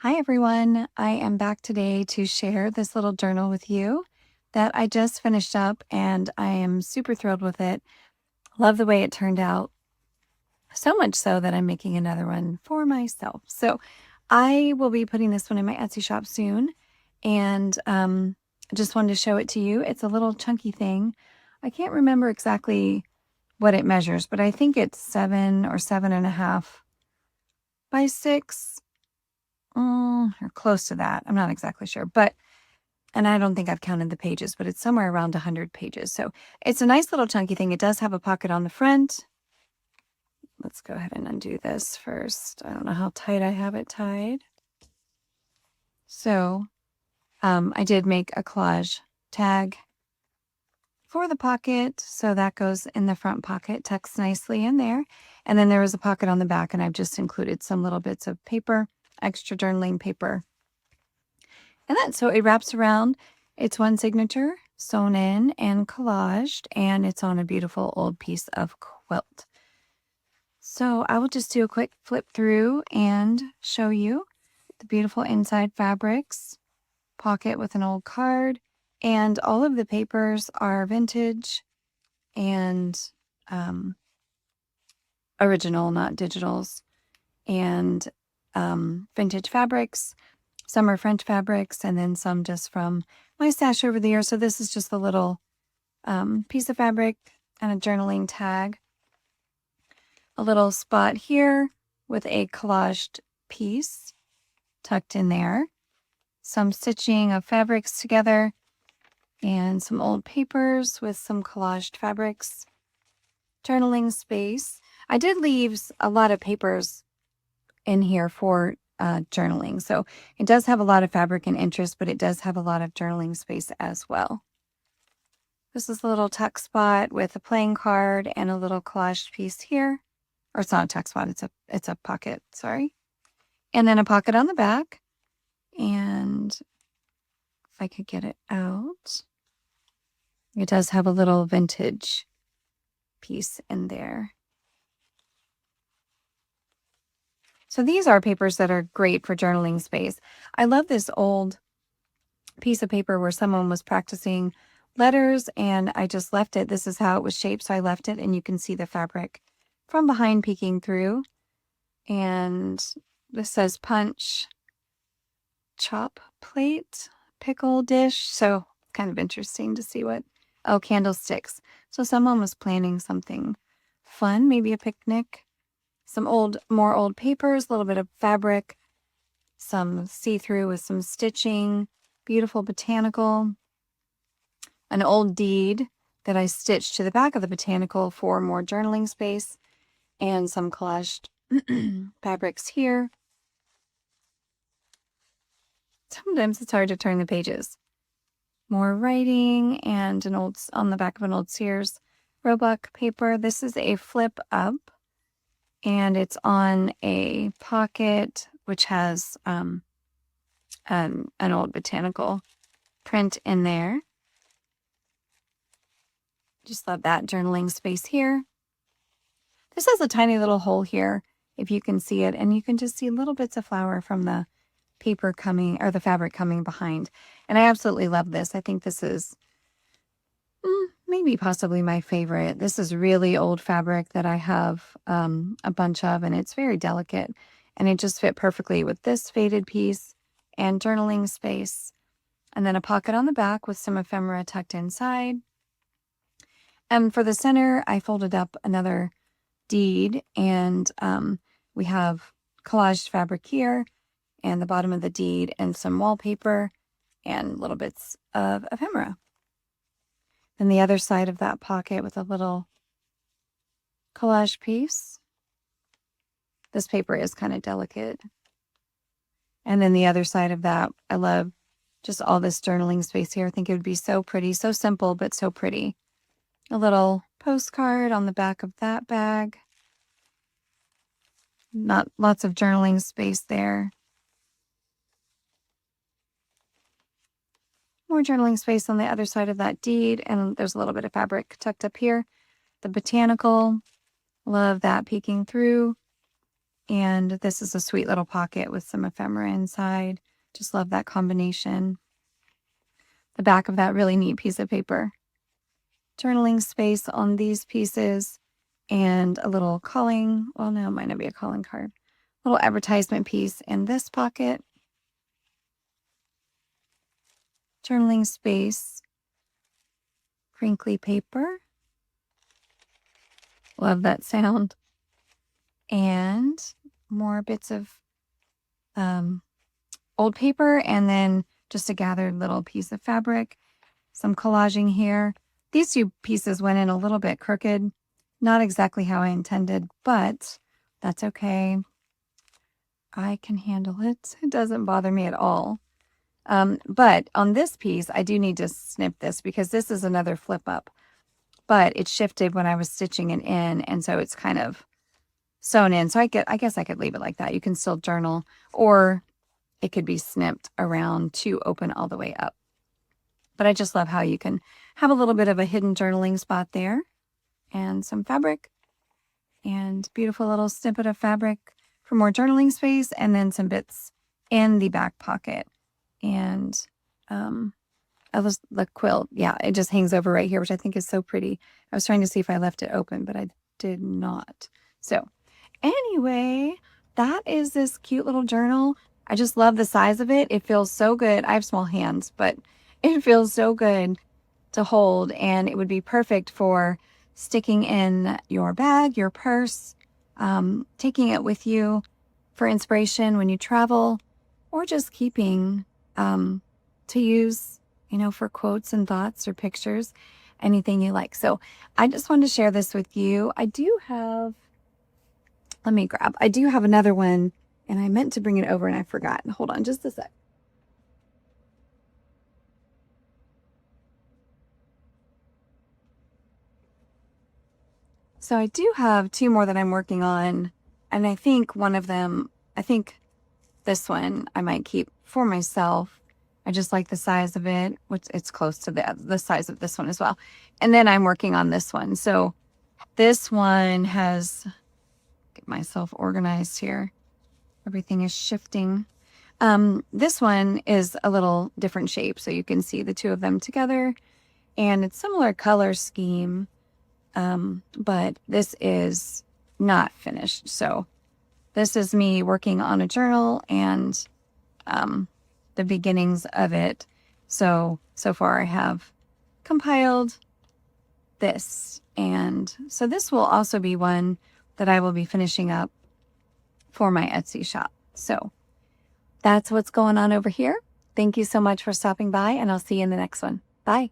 Hi everyone, I am back today to share this little journal with you that I just finished up and I am super thrilled with it. Love the way it turned out, so much so that I'm making another one for myself. So I will be putting this one in my Etsy shop soon and just wanted to show it to you. It's a little chunky thing. I can't remember exactly what it measures, but I think it's 7 or 7.5 by 6. Or close to that. I'm not exactly sure, and I don't think I've counted the pages, but it's somewhere around 100 pages. So it's a nice little chunky thing. It does have a pocket on the front. Let's go ahead and undo this first. I don't know how tight I have it tied. So I did make a collage tag for the pocket. So that goes in the front pocket, tucks nicely in there. And then there was a pocket on the back, and I've just included some little bits of paper, extra journaling paper. And then, so it wraps around. It's one signature sewn in and collaged, and it's on a beautiful old piece of quilt. So I will just do a quick flip through and show you the beautiful inside fabrics, pocket with an old card, and all of the papers are vintage and original, not digitals, and vintage fabrics. Some are French fabrics, and then some just from my stash over the years. So this is just a little piece of fabric and a journaling tag. A little spot here with a collaged piece tucked in there. Some stitching of fabrics together and some old papers with some collaged fabrics. Journaling space. I did leave a lot of papers in here for journaling. So it does have a lot of fabric and interest, but it does have a lot of journaling space as well. This is a little tuck spot with a playing card and a little collaged piece here. Or it's not a tuck spot, it's a pocket, sorry. And then a pocket on the back. And if I could get it out, it does have a little vintage piece in there. So these are papers that are great for journaling space. I love this old piece of paper where someone was practicing letters, and I just left it. This is how it was shaped, so I left it, and you can see the fabric from behind peeking through. And this says punch, chop plate, pickle dish. So kind of interesting to see what, oh, candlesticks. So someone was planning something fun, maybe a picnic. Some more old papers, a little bit of fabric, some see-through with some stitching, beautiful botanical, an old deed that I stitched to the back of the botanical for more journaling space, and some collaged fabrics here. Sometimes it's hard to turn the pages. More writing and on the back of an old Sears Roebuck paper. This is a flip up, and it's on a pocket which has an old botanical print in there. Just love that journaling space here. This has a tiny little hole here, if you can see it, and you can just see little bits of flower from the paper coming, or the fabric coming behind. And I absolutely love this. I think this is maybe possibly my favorite. This is really old fabric that I have a bunch of, and it's very delicate, and it just fit perfectly with this faded piece and journaling space, and then a pocket on the back with some ephemera tucked inside. And for the center, I folded up another deed, and we have collaged fabric here and the bottom of the deed and some wallpaper and little bits of ephemera. Then the other side of that pocket with a little collage piece. This paper is kind of delicate. And then the other side of that, I love just all this journaling space here. I think it would be so pretty, so simple, but so pretty. A little postcard on the back of that bag. Not lots of journaling space there. More journaling space on the other side of that deed, and there's a little bit of fabric tucked up here. The botanical, love that peeking through. And this is a sweet little pocket with some ephemera inside. Just love that combination. The back of that really neat piece of paper. Journaling space on these pieces and a little calling, well, no, it might not be a calling card. Little advertisement piece in this pocket. Journaling space. Crinkly paper. Love that sound. And more bits of old paper, and then just a gathered little piece of fabric. Some collaging here. These two pieces went in a little bit crooked. Not exactly how I intended, but that's okay. I can handle it. It doesn't bother me at all. But on this piece, I do need to snip this because this is another flip up. But it shifted when I was stitching it in, and so it's kind of sewn in. So I guess I could leave it like that. You can still journal, or it could be snipped around to open all the way up. But I just love how you can have a little bit of a hidden journaling spot there, and some fabric, and beautiful little snippet of fabric for more journaling space, and then some bits in the back pocket. And the quilt, yeah, it just hangs over right here, which I think is so pretty. I was trying to see if I left it open, but I did not. So anyway, that is this cute little journal. I just love the size of it. It feels so good. I have small hands, but it feels so good to hold, and it would be perfect for sticking in your bag, your purse, taking it with you for inspiration when you travel, or just keeping to use, for quotes and thoughts or pictures, anything you like. So I just wanted to share this with you. I do have another one, and I meant to bring it over and I forgot. Hold on just a sec. So I do have two more that I'm working on, and I think this one I might keep for myself. I just like the size of it, which it's close to the size of this one as well. And then I'm working on this one. So this one get myself organized here. Everything is shifting. This one is a little different shape, so you can see the two of them together, and it's similar color scheme, but this is not finished. So this is me working on a journal and the beginnings of it. So far I have compiled this, and so this will also be one that I will be finishing up for my Etsy shop. So that's what's going on over here. Thank you so much for stopping by, and I'll see you in the next one. Bye.